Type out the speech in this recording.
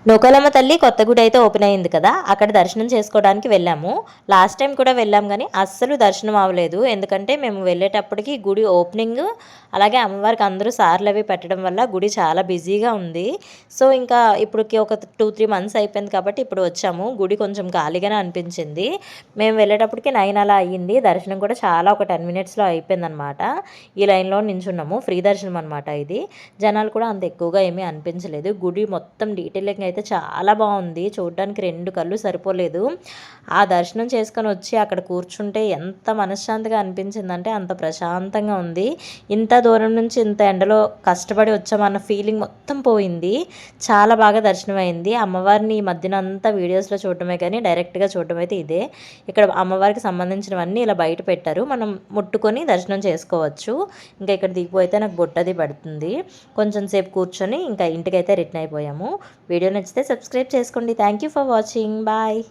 నూకాలమ్మ తల్లి కొత్త గుడి అయితే ఓపెన్ అయింది కదా, అక్కడ దర్శనం చేసుకోవడానికి వెళ్ళాము. లాస్ట్ టైం కూడా వెళ్ళాం కానీ అస్సలు దర్శనం అవ్వలేదు. ఎందుకంటే మేము వెళ్ళేటప్పటికి గుడి ఓపెనింగ్, అలాగే అమ్మవారికి అందరూ సార్లు అవి పెట్టడం వల్ల గుడి చాలా బిజీగా ఉంది. సో ఇంకా ఇప్పటికి ఒక 2-3 మంత్స్ అయిపోయింది కాబట్టి ఇప్పుడు వచ్చాము. గుడి కొంచెం ఖాళీగానే అనిపించింది. మేము వెళ్ళేటప్పటికి 9 అలా అయ్యింది. దర్శనం కూడా చాలా ఒక 10 మినిట్స్లో అయిపోయిందనమాట. ఈ లైన్లో నించున్నాము. ఫ్రీ దర్శనం అనమాట ఇది. జనాలు కూడా అంత ఎక్కువగా ఏమీ అనిపించలేదు. గుడి మొత్తం డీటెయిలింగ్ అయితే చాలా బాగుంది. చూడడానికి 2 కళ్ళు సరిపోలేదు. ఆ దర్శనం చేసుకొని వచ్చి అక్కడ కూర్చుంటే ఎంత మనశ్శాంతిగా అనిపించిందంటే అంత ప్రశాంతంగా ఉంది. ఇంత దూరం నుంచి ఇంత ఎండలో కష్టపడి వచ్చామన్న ఫీలింగ్ మొత్తం పోయింది. చాలా బాగా దర్శనం అయింది. అమ్మవారిని ఈ మధ్యన అంతా వీడియోస్లో చూడటమే కానీ డైరెక్ట్గా చూడటం అయితే ఇదే. ఇక్కడ అమ్మవారికి సంబంధించినవన్నీ ఇలా బయట పెట్టారు, మనం ముట్టుకొని దర్శనం చేసుకోవచ్చు. ఇంకా ఇక్కడ దిగిపోతే నాకు బొట్టది పడుతుంది. కొంచెం సేపు కూర్చొని ఇంకా ఇంటికైతే రిటర్న్ అయిపోయాము. వీడియో నచ్చితే సబ్స్క్రైబ్ చేసుకోండి. Thank you for watching. Bye.